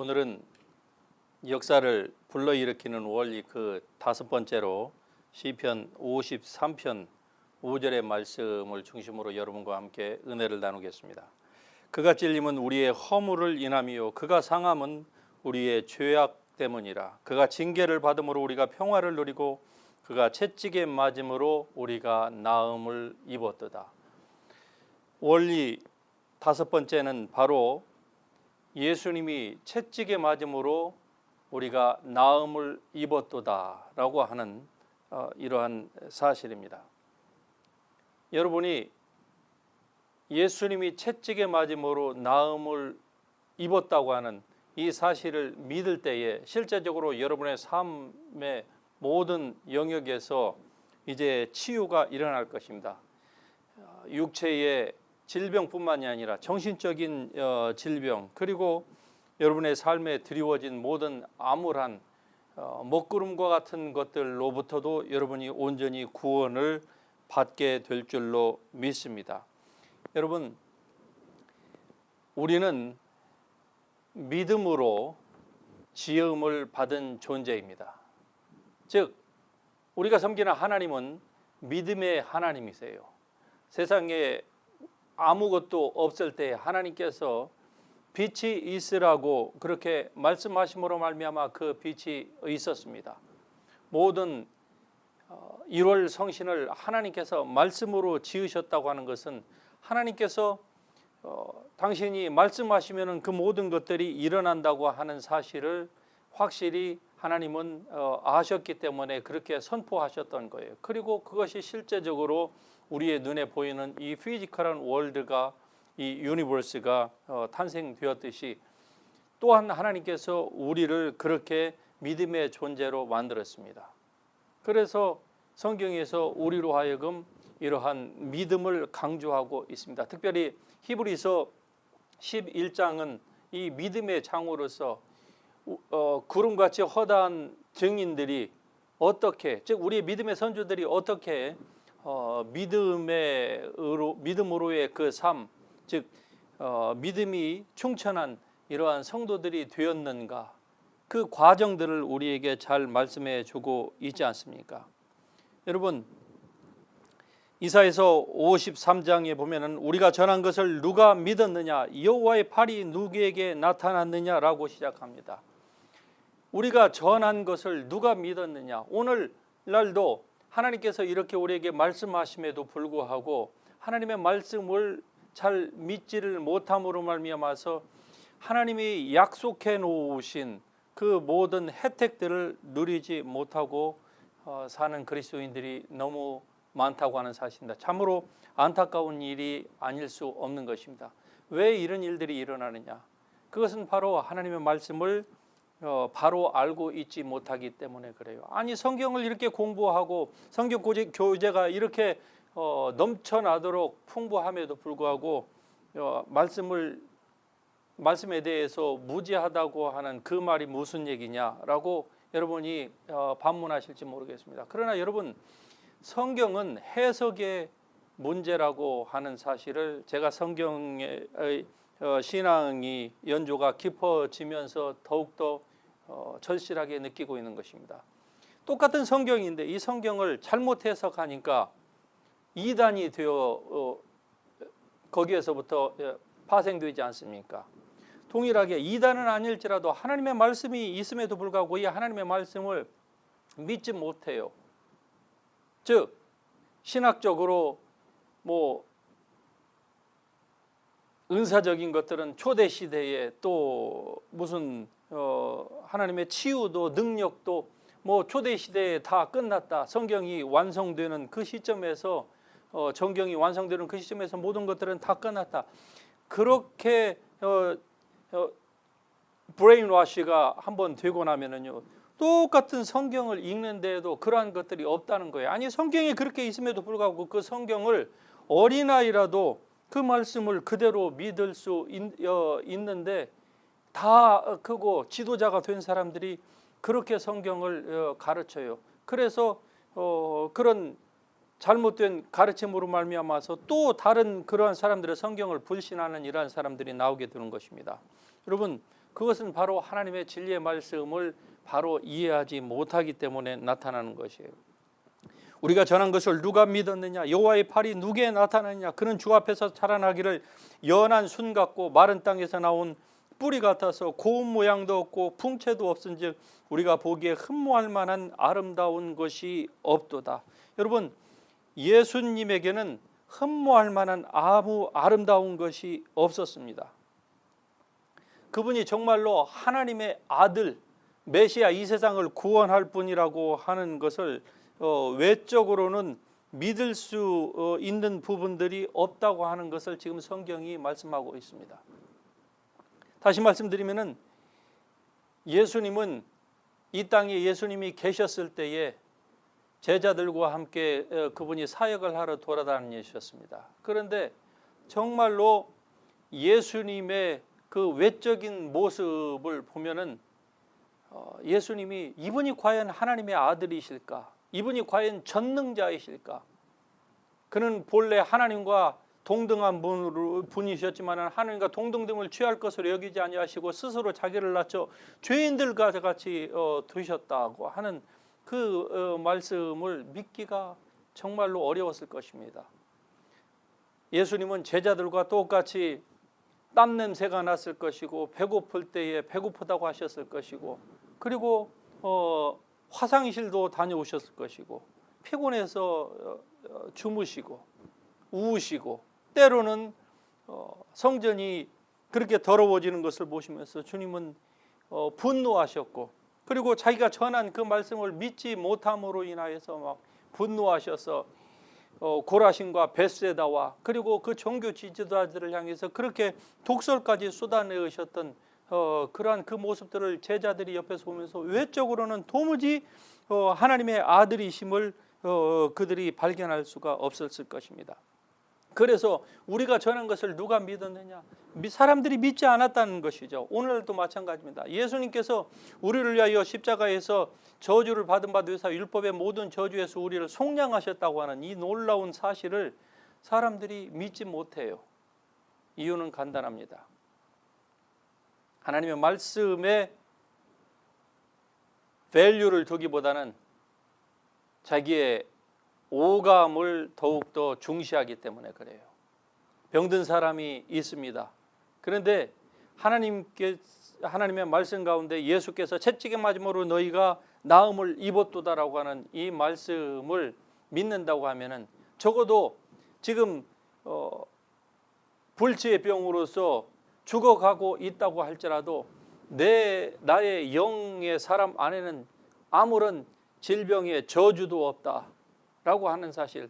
오늘은 역사를 불러일으키는 원리 그 5번째로 시편 53편 5절의 말씀을 중심으로 여러분과 함께 은혜를 나누겠습니다. 그가 찔림은 우리의 허물을 인함이요 그가 상함은 우리의 죄악 때문이라. 그가 징계를 받음으로 우리가 평화를 누리고 그가 채찍에 맞음으로 우리가 나음을 입었도다. 원리 5번째는 바로 예수님이 채찍에 맞음으로 우리가 나음을 입었도다 라고 하는 이러한 사실입니다. 여러분이 예수님이 채찍에 맞음으로 나음을 입었다고 하는 이 사실을 믿을 때에 실제적으로 여러분의 삶의 모든 영역에서 이제 치유가 일어날 것입니다. 육체의 질병뿐만이 아니라 정신적인 질병, 그리고 여러분의 삶에 드리워진 모든 암울한 먹구름과 같은 것들로부터도 여러분이 온전히 구원을 받게 될 줄로 믿습니다. 여러분, 우리는 믿음으로 지음을 받은 존재입니다. 즉, 우리가 섬기는 하나님은 믿음의 하나님이세요. 세상에 아무것도 없을 때 하나님께서 빛이 있으라고 그렇게 말씀하심으로 말미암아 그 빛이 있었습니다. 모든 1월 성신을 하나님께서 말씀으로 지으셨다고 하는 것은 하나님께서 당신이 말씀하시면 그 모든 것들이 일어난다고 하는 사실을 확실히 하나님은 아셨기 때문에 그렇게 선포하셨던 거예요. 그리고 그것이 실제적으로 우리의 눈에 보이는 이 피지컬한 월드가, 이 유니버스가 탄생되었듯이 또한 하나님께서 우리를 그렇게 믿음의 존재로 만들었습니다. 그래서 성경에서 우리로 하여금 이러한 믿음을 강조하고 있습니다. 특별히 히브리서 11장은 이 믿음의 장으로서 구름같이 허다한 증인들이 어떻게, 즉 우리의 믿음의 선조들이 어떻게 믿음으로의 그 삶, 즉 믿음이 충천한 이러한 성도들이 되었는가, 그 과정들을 우리에게 잘 말씀해 주고 있지 않습니까? 여러분, 이사야서 53장에 보면은 우리가 전한 것을 누가 믿었느냐, 여호와의 팔이 누구에게 나타났느냐라고 시작합니다. 우리가 전한 것을 누가 믿었느냐. 오늘날도 하나님께서 이렇게 우리에게 말씀하심에도 불구하고 하나님의 말씀을 잘 믿지를 못함으로 말미암아서 하나님이 약속해 놓으신 그 모든 혜택들을 누리지 못하고 사는 그리스도인들이 너무 많다고 하는 사실입니다. 참으로 안타까운 일이 아닐 수 없는 것입니다. 왜 이런 일들이 일어나느냐? 그것은 바로 하나님의 말씀을 바로 알고 있지 못하기 때문에 그래요. 아니, 성경을 이렇게 공부하고 성경 교재가 이렇게 넘쳐나도록 풍부함에도 불구하고 말씀에 대해서 무지하다고 하는 그 말이 무슨 얘기냐라고 여러분이 반문하실지 모르겠습니다. 그러나 여러분, 성경은 해석의 문제라고 하는 사실을 제가 성경의 신앙이 연조가 깊어지면서 더욱더 절실하게 느끼고 있는 것입니다. 똑같은 성경인데 이 성경을 잘못 해석하니까 이단이 되어 거기에서부터 파생되지 않습니까? 동일하게 이단은 아닐지라도 하나님의 말씀이 있음에도 불구하고 이 하나님의 말씀을 믿지 못해요. 즉 신학적으로 은사적인 것들은 초대 시대에 또 무슨 하나님의 치유도 능력도 초대 시대에 다 끝났다. 성경이 완성되는 그 시점에서 정경이 완성되는 그 시점에서 모든 것들은 다 끝났다. 그렇게 브레인워시가 한번 되고 나면은요, 똑같은 성경을 읽는데도 그러한 것들이 없다는 거예요. 아니, 성경이 그렇게 있음에도 불구하고 그 성경을 어린아이라도 그 말씀을 그대로 믿을 수 있는데 다 크고 지도자가 된 사람들이 그렇게 성경을 가르쳐요. 그래서 그런 잘못된 가르침으로 말미암아서 또 다른 그러한 사람들의 성경을 불신하는 이러한 사람들이 나오게 되는 것입니다. 여러분, 그것은 바로 하나님의 진리의 말씀을 바로 이해하지 못하기 때문에 나타나는 것이에요. 우리가 전한 것을 누가 믿었느냐? 여호와의 팔이 누구에 나타나느냐? 그는 주 앞에서 자라나기를 연한 순 같고 마른 땅에서 나온 뿌리 같아서 고운 모양도 없고 풍채도 없은즉 우리가 보기에 흠모할 만한 아름다운 것이 없도다. 여러분, 예수님에게는 흠모할 만한 아무 아름다운 것이 없었습니다. 그분이 정말로 하나님의 아들 메시아, 이 세상을 구원할 분이라고 하는 것을 외적으로는 믿을 수 있는 부분들이 없다고 하는 것을 지금 성경이 말씀하고 있습니다. 다시 말씀드리면은 예수님은 이 땅에 예수님이 계셨을 때에 제자들과 함께 그분이 사역을 하러 돌아다니셨습니다. 그런데 정말로 예수님의 그 외적인 모습을 보면은 예수님이 이분이 과연 하나님의 아들이실까? 이분이 과연 전능자이실까? 그는 본래 하나님과 동등한 분이셨지만 하나님과 동등됨을 취할 것으로 여기지 아니하시고 스스로 자기를 낮춰 죄인들과 같이 두셨다고 하는 그 말씀을 믿기가 정말로 어려웠을 것입니다. 예수님은 제자들과 똑같이 땀 냄새가 났을 것이고 배고플 때에 배고프다고 하셨을 것이고 그리고 화장실도 다녀오셨을 것이고 피곤해서 주무시고 우우시고 때로는 성전이 그렇게 더러워지는 것을 보시면서 주님은 분노하셨고 그리고 자기가 전한 그 말씀을 믿지 못함으로 인하여서 막 분노하셔서 고라신과 벳세다와 그리고 그 종교 지도자들을 향해서 그렇게 독설까지 쏟아내으셨던 그러한 그 모습들을 제자들이 옆에서 보면서 외적으로는 도무지 하나님의 아들이심을 그들이 발견할 수가 없었을 것입니다. 그래서 우리가 전한 것을 누가 믿었느냐? 사람들이 믿지 않았다는 것이죠. 오늘도 마찬가지입니다. 예수님께서 우리를 위하여 십자가에서 저주를 받은 바 되사 율법의 모든 저주에서 우리를 속량하셨다고 하는 이 놀라운 사실을 사람들이 믿지 못해요. 이유는 간단합니다. 하나님의 말씀에 밸류를 두기보다는 자기의 오감을 더욱더 중시하기 때문에 그래요. 병든 사람이 있습니다. 그런데 하나님의 말씀 가운데 예수께서 채찍에 맞음으로 너희가 나음을 입었도다라고 하는 이 말씀을 믿는다고 하면은 적어도 지금 불치의 병으로서 죽어가고 있다고 할지라도 나의 영의 사람 안에는 아무런 질병의 저주도 없다라고 하는 사실.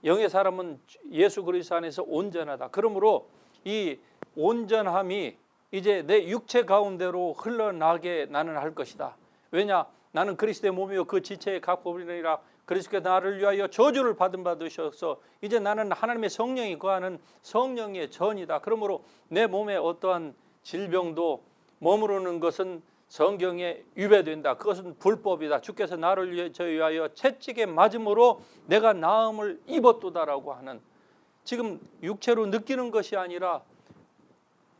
영의 사람은 예수 그리스도 안에서 온전하다. 그러므로 이 온전함이 이제 내 육체 가운데로 흘러나게 나는 할 것이다. 왜냐? 나는 그리스도의 몸이요 그 지체의 각부이니라. 그리스도께서 나를 위하여 저주를 받으셔서 이제 나는 하나님의 성령이 거하는 성령의 전이다. 그러므로 내 몸에 어떠한 질병도 머무르는 것은 성경에 위배된다. 그것은 불법이다. 주께서 나를 위하여 채찍에 맞음으로 내가 나음을 입었도다라고 하는, 지금 육체로 느끼는 것이 아니라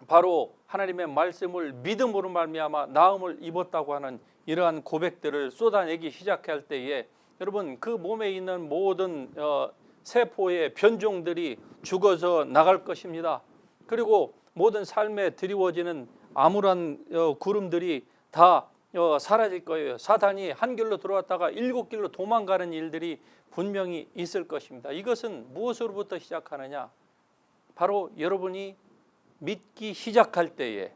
바로 하나님의 말씀을 믿음으로 말미암아 나음을 입었다고 하는 이러한 고백들을 쏟아내기 시작할 때에 여러분 그 몸에 있는 모든 세포의 변종들이 죽어서 나갈 것입니다. 그리고 모든 삶에 드리워지는 암울한 구름들이 다 사라질 거예요. 사탄이 한 길로 들어왔다가 7길로 도망가는 일들이 분명히 있을 것입니다. 이것은 무엇으로부터 시작하느냐? 바로 여러분이 믿기 시작할 때에,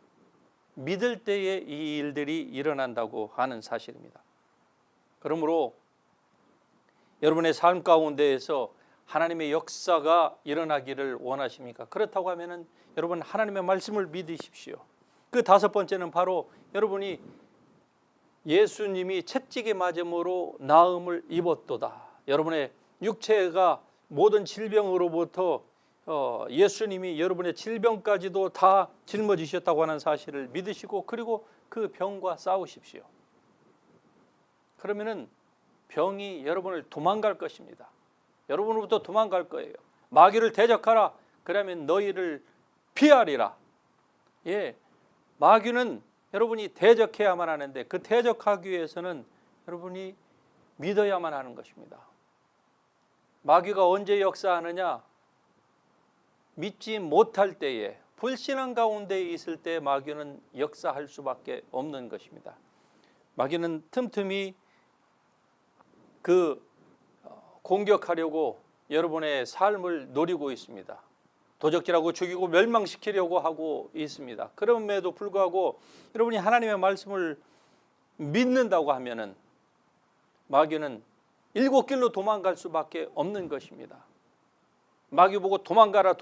믿을 때에 이 일들이 일어난다고 하는 사실입니다. 그러므로 여러분의 삶 가운데에서 하나님의 역사가 일어나기를 원하십니까? 그렇다고 하면은 여러분 하나님의 말씀을 믿으십시오. 그 다섯 번째는 바로 여러분이 예수님이 채찍에 맞음으로 나음을 입었도다. 여러분의 육체가 모든 질병으로부터 예수님이 여러분의 질병까지도 다 짊어지셨다고 하는 사실을 믿으시고 그리고 그 병과 싸우십시오. 그러면은 병이 여러분을 도망갈 것입니다. 여러분으로부터 도망갈 거예요. 마귀를 대적하라. 그러면 너희를 피하리라. 예, 마귀는 여러분이 대적해야만 하는데 그 대적하기 위해서는 여러분이 믿어야만 하는 것입니다. 마귀가 언제 역사하느냐? 믿지 못할 때에, 불신앙 가운데 있을 때 마귀는 역사할 수밖에 없는 것입니다. 마귀는 틈틈이 공격하려고 여러분의 삶을 노리고 있습니다. 도적질하고 죽이고 멸망시키려고 하고 있습니다. 그럼에도 불구하고 여러분이 하나님의 말씀을 믿는다고 하면은 마귀는 7길로 도망갈 수밖에 없는 것입니다. 마귀 보고 도망가라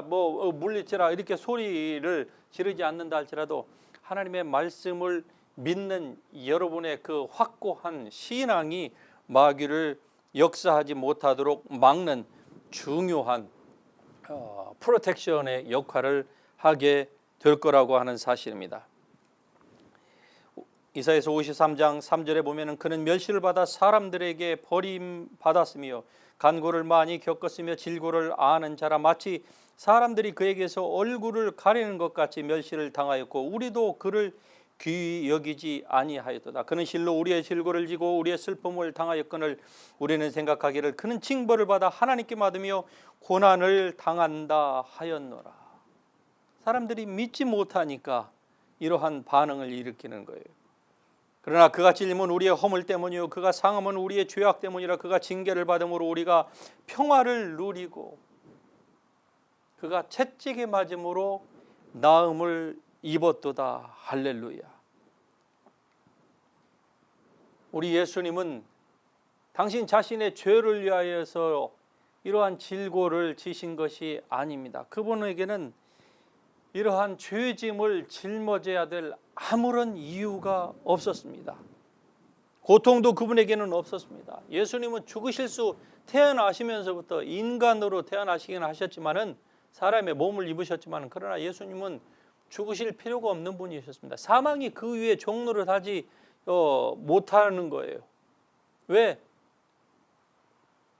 물리치라 이렇게 소리를 지르지 않는다 할지라도 하나님의 말씀을 믿는 여러분의 그 확고한 신앙이 마귀를 역사하지 못하도록 막는 중요한 프로텍션의 역할을 하게 될 거라고 하는 사실입니다. 이사야서 53장 3절에 보면은 그는 멸시를 받아 사람들에게 버림받았으며 간고를 많이 겪었으며 질고를 아는 자라 마치 사람들이 그에게서 얼굴을 가리는 것 같이 멸시를 당하였고 우리도 그를 귀히 여기지 아니하였도다. 그는 실로 우리의 질고를 지고 우리의 슬픔을 당하였거늘 우리는 생각하기를 그는 징벌을 받아 하나님께 받으며 고난을 당한다 하였노라. 사람들이 믿지 못하니까 이러한 반응을 일으키는 거예요. 그러나 그가 찔림은 우리의 허물 때문이요 그가 상함은 우리의 죄악 때문이라. 그가 징계를 받음으로 우리가 평화를 누리고 그가 채찍에 맞음으로 나음을 입었도다. 할렐루야. 우리 예수님은 당신 자신의 죄를 위하여서 이러한 질고를 지신 것이 아닙니다. 그분에게는 이러한 죄짐을 짊어져야 될 아무런 이유가 없었습니다. 고통도 그분에게는 없었습니다. 예수님은 죽으실 수 태어나시면서부터 인간으로 태어나시긴 하셨지만은 사람의 몸을 입으셨지만 그러나 예수님은 죽으실 필요가 없는 분이셨습니다. 사망이 그 위에 종노릇 하지 못하는 거예요. 왜?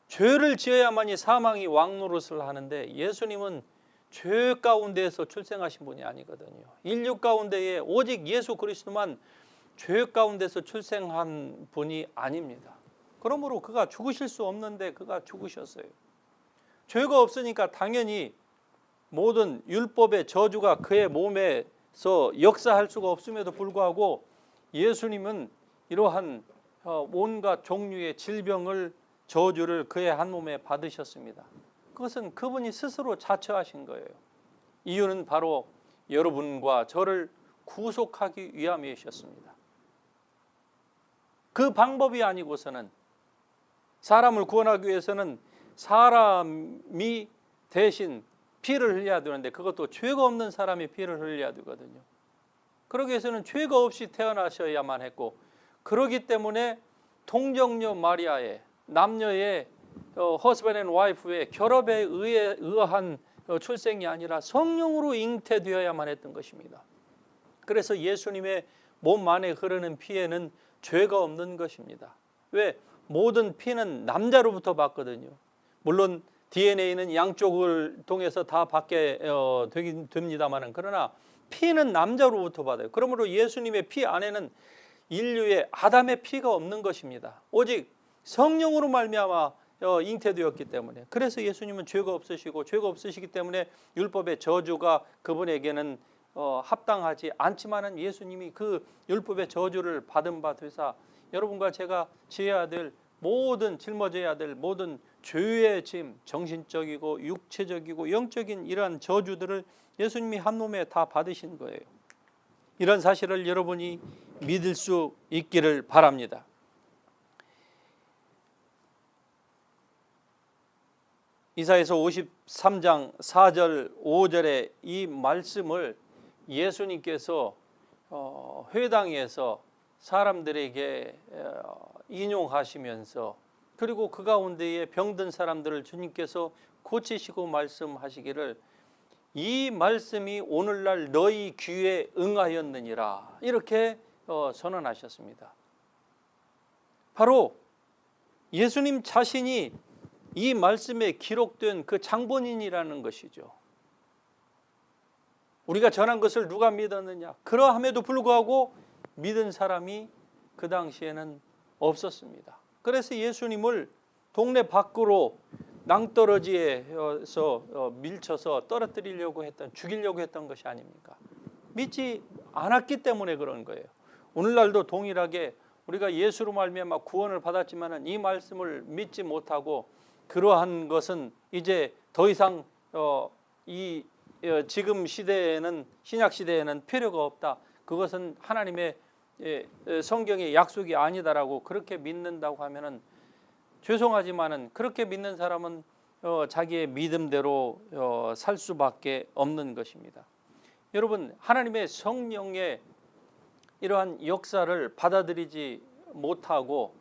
죄를 지어야만이 사망이 왕노릇을 하는데 예수님은 죄 가운데에서 출생하신 분이 아니거든요. 인류 가운데에 오직 예수 그리스도만 죄 가운데서 출생한 분이 아닙니다. 그러므로 그가 죽으실 수 없는데 그가 죽으셨어요. 죄가 없으니까 당연히 모든 율법의 저주가 그의 몸에서 역사할 수가 없음에도 불구하고 예수님은 이러한 온갖 종류의 질병을 저주를 그의 한 몸에 받으셨습니다. 그것은 그분이 스스로 자처하신 거예요. 이유는 바로 여러분과 저를 구속하기 위함이셨습니다. 그 방법이 아니고서는 사람을 구원하기 위해서는 사람이 대신 피를 흘려야 되는데 그것도 죄가 없는 사람이 피를 흘려야 되거든요. 그러기 위해서는 죄가 없이 태어나셔야만 했고 그러기 때문에 동정녀 마리아의 남녀의 husband and wife의 결합에 의한 출생이 아니라 성령으로 잉태되어야만 했던 것입니다. 그래서 예수님의 몸 안에 흐르는 피에는 죄가 없는 것입니다. 왜? 모든 피는 남자로부터 받거든요. 물론 DNA는 양쪽을 통해서 다 받게 되긴 됩니다만 그러나 피는 남자로부터 받아요. 그러므로 예수님의 피 안에는 인류의 아담의 피가 없는 것입니다. 오직 성령으로 말미암아 잉태되었기 때문에 그래서 예수님은 죄가 없으시고 죄가 없으시기 때문에 율법의 저주가 그분에게는 합당하지 않지만은 예수님이 그 율법의 저주를 받은 바 되사 여러분과 제가 지어야 될 모든 짊어져야 될 모든 죄의 짐, 정신적이고 육체적이고 영적인 이러한 저주들을 예수님이 한 몸에 다 받으신 거예요. 이런 사실을 여러분이 믿을 수 있기를 바랍니다. 이사야서 53장 4절 5절의 이 말씀을 예수님께서 회당에서 사람들에게 인용하시면서 그리고 그 가운데에 병든 사람들을 주님께서 고치시고 말씀하시기를 이 말씀이 오늘날 너희 귀에 응하였느니라 이렇게 선언하셨습니다. 바로 예수님 자신이 이 말씀에 기록된 그 장본인이라는 것이죠. 우리가 전한 것을 누가 믿었느냐? 그러함에도 불구하고 믿은 사람이 그 당시에는 없었습니다. 그래서 예수님을 동네 밖으로 낭떠러지에서 밀쳐서 떨어뜨리려고 했던, 죽이려고 했던 것이 아닙니까? 믿지 않았기 때문에 그런 거예요. 오늘날도 동일하게 우리가 예수로 말미암아 구원을 받았지만은 이 말씀을 믿지 못하고 그러한 것은 이제 더 이상 지금 시대에는, 신약 시대에는 필요가 없다. 그것은 하나님의 성경의 약속이 아니다라고 그렇게 믿는다고 하면은 죄송하지만은 그렇게 믿는 사람은 자기의 믿음대로 살 수밖에 없는 것입니다. 여러분, 하나님의 성령의 이러한 역사를 받아들이지 못하고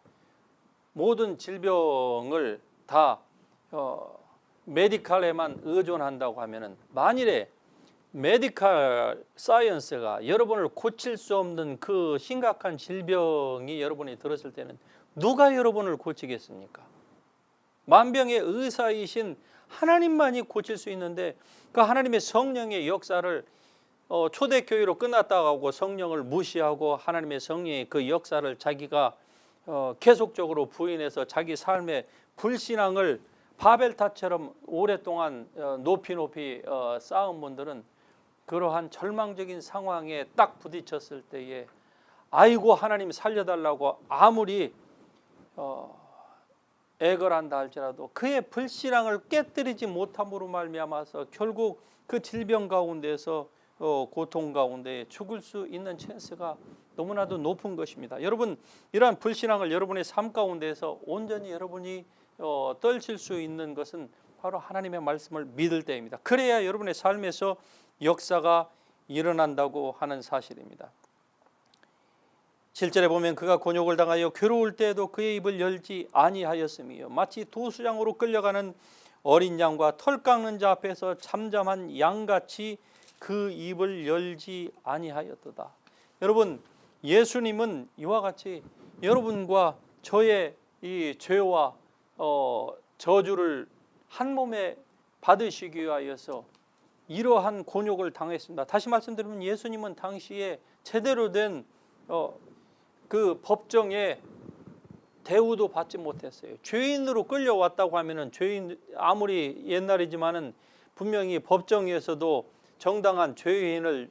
모든 질병을 다 메디칼에만 의존한다고 하면은, 만일에 메디칼 사이언스가 여러분을 고칠 수 없는 그 심각한 질병이 여러분이 들었을 때는 누가 여러분을 고치겠습니까? 만병의 의사이신 하나님만이 고칠 수 있는데, 그 하나님의 성령의 역사를 초대교회로 끝났다고 하고 성령을 무시하고 하나님의 성령의 그 역사를 자기가 계속적으로 부인해서 자기 삶의 불신앙을 바벨탑처럼 오랫동안 높이 쌓은 분들은 그러한 절망적인 상황에 딱 부딪혔을 때에 아이고 하나님 살려달라고 아무리 애걸한다 할지라도 그의 불신앙을 깨뜨리지 못함으로 말미암아서 결국 그 질병 가운데서 고통 가운데 죽을 수 있는 찬스가 너무나도 높은 것입니다. 여러분, 이러한 불신앙을 여러분의 삶 가운데서 온전히 여러분이 떨칠 수 있는 것은 바로 하나님의 말씀을 믿을 때입니다. 그래야 여러분의 삶에서 역사가 일어난다고 하는 사실입니다. 7절에 보면 그가 곤욕을 당하여 괴로울 때에도 그의 입을 열지 아니하였으며 마치 도수장으로 끌려가는 어린 양과 털 깎는 자 앞에서 잠잠한 양같이 그 입을 열지 아니하였도다. 여러분, 예수님은 이와 같이 여러분과 저의 이 죄와 저주를 한 몸에 받으시기 위하여서 이러한 곤욕을 당했습니다. 다시 말씀드리면 예수님은 당시에 제대로 된 그 법정에 대우도 받지 못했어요. 죄인으로 끌려왔다고 하면은 죄인, 아무리 옛날이지만은 분명히 법정에서도 정당한 죄인을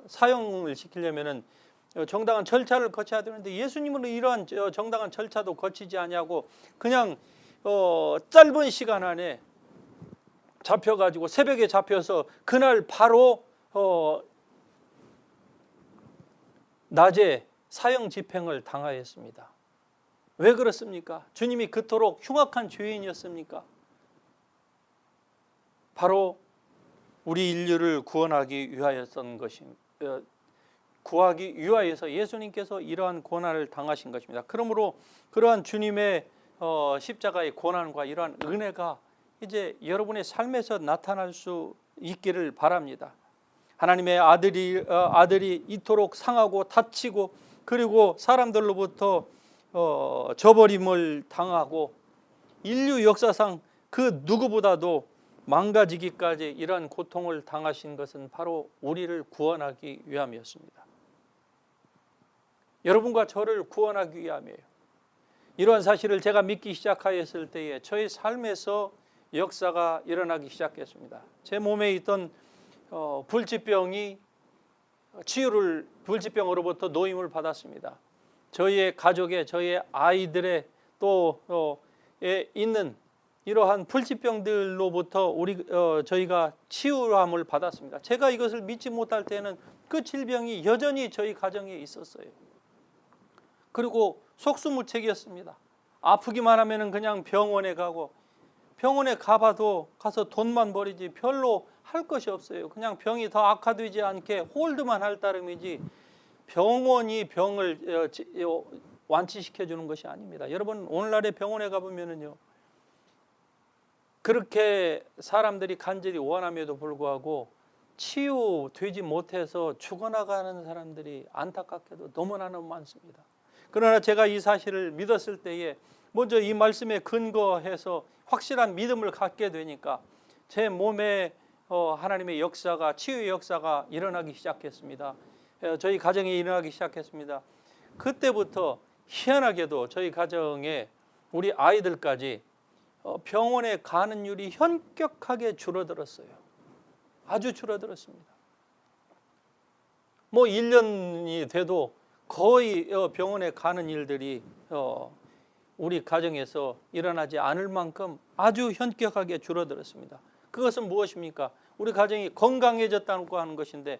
사형을 시키려면은 정당한 절차를 거쳐야 되는데 예수님은 이러한 정당한 절차도 거치지 아니하고 그냥 짧은 시간 안에 잡혀가지고 새벽에 잡혀서 그날 바로 낮에 사형 집행을 당하였습니다. 왜 그렇습니까? 주님이 그토록 흉악한 죄인이었습니까? 바로 우리 인류를 구원하기 위하였던 것입니다. 구하기 위하여서 예수님께서 이러한 고난을 당하신 것입니다. 그러므로 그러한 주님의 십자가의 고난과 이러한 은혜가 이제 여러분의 삶에서 나타날 수 있기를 바랍니다. 하나님의 아들이 이토록 상하고 다치고 그리고 사람들로부터 저버림을 당하고 인류 역사상 그 누구보다도 망가지기까지 이러한 고통을 당하신 것은 바로 우리를 구원하기 위함이었습니다. 여러분과 저를 구원하기 위함이에요. 이러한 사실을 제가 믿기 시작하였을 때에 저의 삶에서 역사가 일어나기 시작했습니다. 제 몸에 있던 불치병이 불치병으로부터 노임을 받았습니다. 저희의 가족에, 저희의 아이들의 또 있는 이러한 불치병들로부터 저희가 치유함을 받았습니다. 제가 이것을 믿지 못할 때는 그 질병이 여전히 저희 가정에 있었어요. 그리고 속수무책이었습니다. 아프기만 하면은 그냥 병원에 가고, 병원에 가봐도 가서 돈만 버리지 별로 할 것이 없어요. 그냥 병이 더 악화되지 않게 홀드만 할 따름이지 병원이 병을 완치시켜 주는 것이 아닙니다. 여러분, 오늘날의 병원에 가보면은요, 그렇게 사람들이 간절히 원함에도 불구하고 치유되지 못해서 죽어나가는 사람들이 안타깝게도 너무나도 많습니다. 그러나 제가 이 사실을 믿었을 때에 먼저 이 말씀에 근거해서 확실한 믿음을 갖게 되니까 제 몸에 하나님의 역사가, 치유의 역사가 일어나기 시작했습니다. 저희 가정에 일어나기 시작했습니다. 그때부터 희한하게도 저희 가정에 우리 아이들까지 병원에 가는 율이 현격하게 줄어들었어요. 아주 줄어들었습니다. 뭐 1년이 돼도 거의 병원에 가는 일들이 우리 가정에서 일어나지 않을 만큼 아주 현격하게 줄어들었습니다. 그것은 무엇입니까? 우리 가정이 건강해졌다고 하는 것인데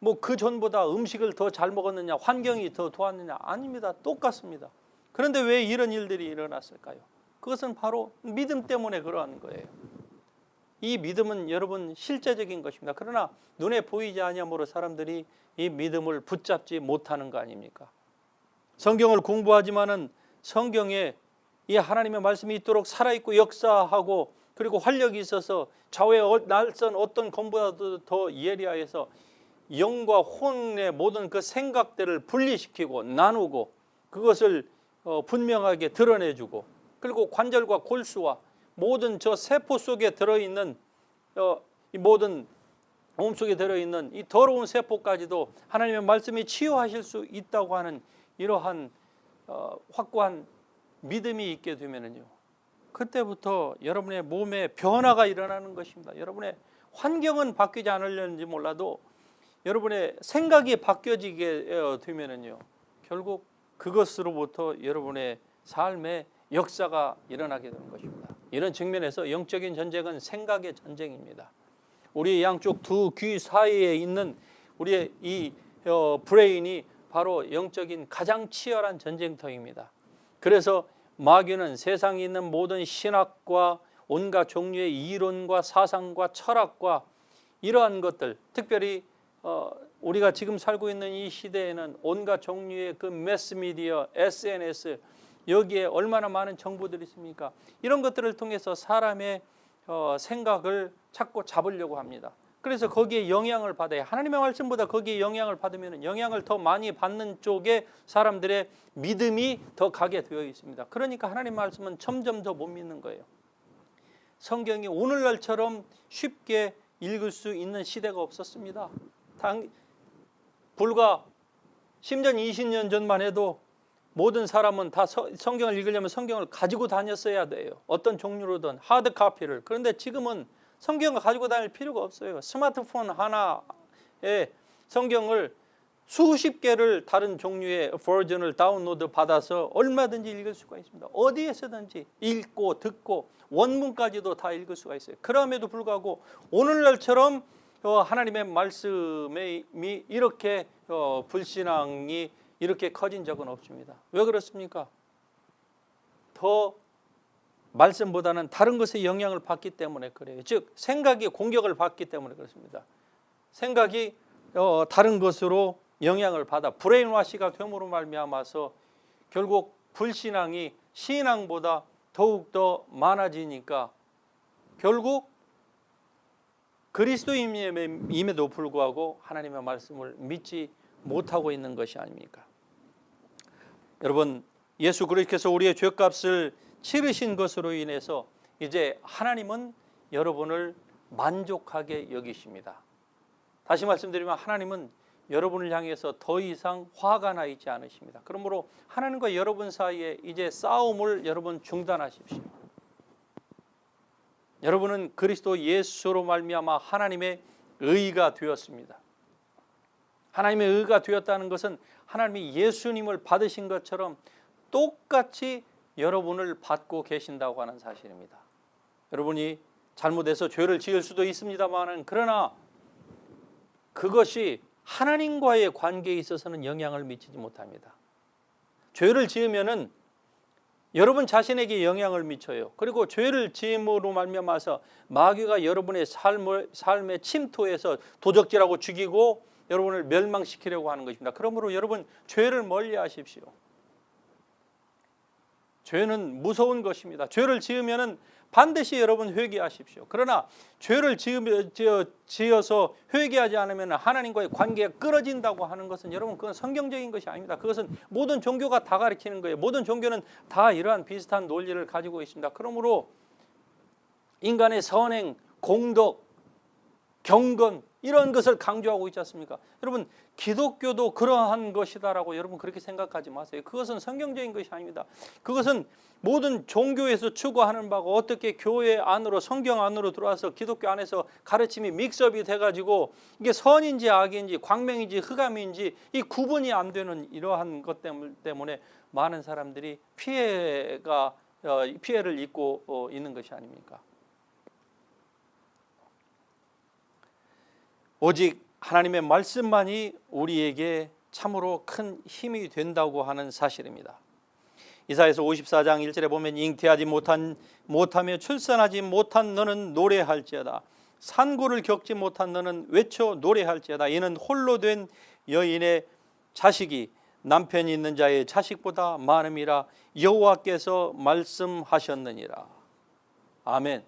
뭐 그 전보다 음식을 더 잘 먹었느냐, 환경이 더 좋았느냐? 아닙니다. 똑같습니다. 그런데 왜 이런 일들이 일어났을까요? 그것은 바로 믿음 때문에 그러한 거예요. 이 믿음은 여러분 실제적인 것입니다. 그러나 눈에 보이지 아니하므로 사람들이 이 믿음을 붙잡지 못하는 거 아닙니까? 성경을 공부하지만은 성경에 이 하나님의 말씀이 있도록 살아있고 역사하고 그리고 활력이 있어서 좌우에 날선 어떤 검보다도 더 예리하여서 영과 혼의 모든 그 생각들을 분리시키고 나누고 그것을 분명하게 드러내주고 그리고 관절과 골수와 모든 저 세포 속에 들어있는 이 모든 몸속에 들어있는 이 더러운 세포까지도 하나님의 말씀이 치유하실 수 있다고 하는 이러한 확고한 믿음이 있게 되면은요, 그때부터 여러분의 몸에 변화가 일어나는 것입니다. 여러분의 환경은 바뀌지 않으려는지 몰라도 여러분의 생각이 바뀌어지게 되면은요, 결국 그것으로부터 여러분의 삶에 역사가 일어나게 되는 것입니다. 이런 측면에서 영적인 전쟁은 생각의 전쟁입니다. 우리 양쪽 두 귀 사이에 있는 우리의 이 브레인이 바로 영적인 가장 치열한 전쟁터입니다. 그래서 마귀는 세상에 있는 모든 신학과 온갖 종류의 이론과 사상과 철학과 이러한 것들, 특별히 우리가 지금 살고 있는 이 시대에는 온갖 종류의 그 매스미디어, SNS 여기에 얼마나 많은 정보들이 있습니까? 이런 것들을 통해서 사람의 생각을 찾고 잡으려고 합니다. 그래서 거기에 영향을 받아야, 하나님의 말씀보다 거기에 영향을 받으면 영향을 더 많이 받는 쪽에 사람들의 믿음이 더 가게 되어 있습니다. 그러니까 하나님 말씀은 점점 더 못 믿는 거예요. 성경이 오늘날처럼 쉽게 읽을 수 있는 시대가 없었습니다. 불과 10년, 20년 전만 해도 모든 사람은 다 성경을 읽으려면 성경을 가지고 다녔어야 돼요. 어떤 종류로든 하드 카피를. 그런데 지금은 성경을 가지고 다닐 필요가 없어요. 스마트폰 하나에 성경을 수십 개를 다른 종류의 버전을 다운로드 받아서 얼마든지 읽을 수가 있습니다. 어디에서든지 읽고 듣고 원문까지도 다 읽을 수가 있어요. 그럼에도 불구하고 오늘날처럼 하나님의 말씀이 이렇게 불신앙이 이렇게 커진 적은 없습니다. 왜 그렇습니까? 더 말씀보다는 다른 것에 영향을 받기 때문에 그래요. 즉 생각이 공격을 받기 때문에 그렇습니다. 생각이 다른 것으로 영향을 받아 브레인와시가 됨으로 말미암아서 결국 불신앙이 신앙보다 더욱더 많아지니까 결국 그리스도임에도 불구하고 하나님의 말씀을 믿지 못하고 있는 것이 아닙니까? 여러분, 예수 그리스도께서 우리의 죄값을 치르신 것으로 인해서 이제 하나님은 여러분을 만족하게 여기십니다. 다시 말씀드리면 하나님은 여러분을 향해서 더 이상 화가 나 있지 않으십니다. 그러므로 하나님과 여러분 사이에 이제 싸움을 여러분 중단하십시오. 여러분은 그리스도 예수로 말미암아 하나님의 의가 되었습니다. 하나님의 의가 되었다는 것은 하나님이 예수님을 받으신 것처럼 똑같이 여러분을 받고 계신다고 하는 사실입니다. 여러분이 잘못해서 죄를 지을 수도 있습니다만 그러나 그것이 하나님과의 관계에 있어서는 영향을 미치지 못합니다. 죄를 지으면은 여러분 자신에게 영향을 미쳐요. 그리고 죄를 지음으로 말미암아서 마귀가 여러분의 삶에 침투해서 도적질하고 죽이고 여러분을 멸망시키려고 하는 것입니다. 그러므로 여러분 죄를 멀리하십시오. 죄는 무서운 것입니다. 죄를 지으면은 반드시 여러분 회개하십시오. 그러나 죄를 지어서 회개하지 않으면 하나님과의 관계가 끊어진다고 하는 것은 여러분 그건 성경적인 것이 아닙니다. 그것은 모든 종교가 다 가르치는 거예요. 모든 종교는 다 이러한 비슷한 논리를 가지고 있습니다. 그러므로 인간의 선행, 공덕 경건 이런 것을 강조하고 있지 않습니까? 여러분 기독교도 그러한 것이다라고 여러분 그렇게 생각하지 마세요. 그것은 성경적인 것이 아닙니다. 그것은 모든 종교에서 추구하는 바고 어떻게 교회 안으로 성경 안으로 들어와서 기독교 안에서 가르침이 믹스업이 돼가지고 이게 선인지 악인지 광명인지 흑암인지 이 구분이 안 되는 이러한 것 때문에 많은 사람들이 피해를 입고 있는 것이 아닙니까? 오직 하나님의 말씀만이 우리에게 참으로 큰 힘이 된다고 하는 사실입니다. 이사야서 54장 1절에 보면 잉태하지 못하며 출산하지 못한 너는 노래할지어다. 산고를 겪지 못한 너는 외쳐 노래할지어다. 이는 홀로 된 여인의 자식이 남편이 있는 자의 자식보다 많음이라 여호와께서 말씀하셨느니라. 아멘.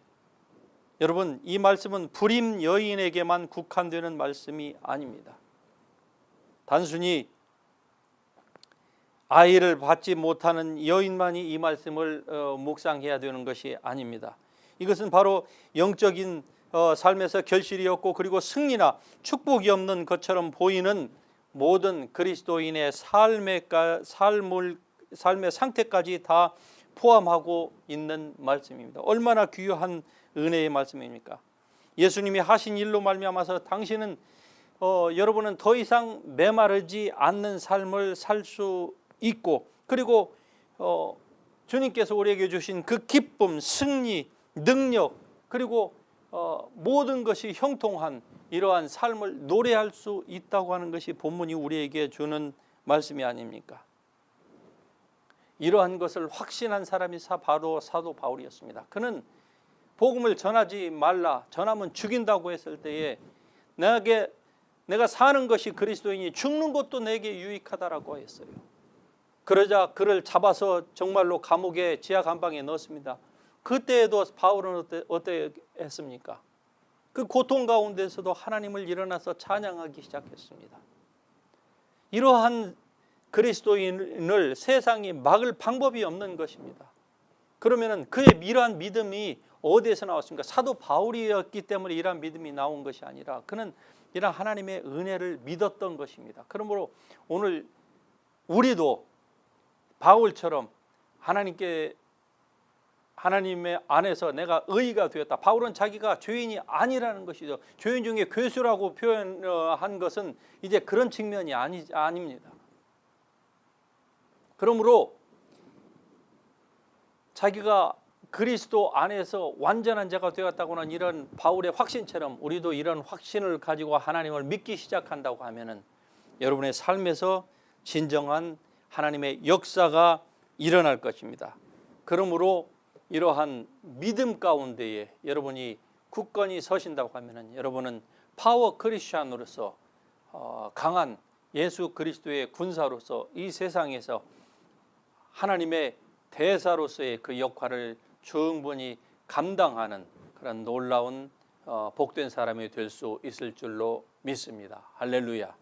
여러분 이 말씀은 불임 여인에게만 국한되는 말씀이 아닙니다. 단순히 아이를 받지 못하는 여인만이 이 말씀을 묵상해야 되는 것이 아닙니다. 이것은 바로 영적인 삶에서 결실이 없고 그리고 승리나 축복이 없는 것처럼 보이는 모든 그리스도인의 삶의 상태까지 다 포함하고 있는 말씀입니다. 얼마나 귀한 은혜의 말씀입니까? 예수님이 하신 일로 말미암아서 당신은 여러분은 더 이상 메마르지 않는 삶을 살 수 있고 그리고 주님께서 우리에게 주신 그 기쁨, 승리, 능력 그리고 모든 것이 형통한 이러한 삶을 노래할 수 있다고 하는 것이 본문이 우리에게 주는 말씀이 아닙니까? 이러한 것을 확신한 사람이 바로 사도 바울이었습니다. 그는 복음을 전하지 말라, 전하면 죽인다고 했을 때에 내가 사는 것이 그리스도이니 죽는 것도 내게 유익하다라고 했어요. 그러자 그를 잡아서 정말로 감옥에 지하 감방에 넣었습니다. 그때에도 바울은 어떻게 했습니까? 그 고통 가운데서도 하나님을 일어나서 찬양하기 시작했습니다. 이러한 그리스도인을 세상이 막을 방법이 없는 것입니다. 그러면 그의 이러한 믿음이 어디에서 나왔습니까? 사도 바울이었기 때문에 이러한 믿음이 나온 것이 아니라 그는 이러한 하나님의 은혜를 믿었던 것입니다. 그러므로 오늘 우리도 바울처럼 하나님의 안에서 내가 의가 되었다. 바울은 자기가 죄인이 아니라는 것이죠. 죄인 중에 괴수라고 표현한 것은 이제 그런 측면이 아닙니다. 그러므로 자기가 그리스도 안에서 완전한 자가 되었다고는 이런 바울의 확신처럼 우리도 이런 확신을 가지고 하나님을 믿기 시작한다고 하면은 여러분의 삶에서 진정한 하나님의 역사가 일어날 것입니다. 그러므로 이러한 믿음 가운데에 여러분이 굳건히 서신다고 하면은 여러분은 파워 크리스천으로서 강한 예수 그리스도의 군사로서 이 세상에서 하나님의 대사로서의 그 역할을 충분히 감당하는 그런 놀라운 복된 사람이 될 수 있을 줄로 믿습니다. 할렐루야.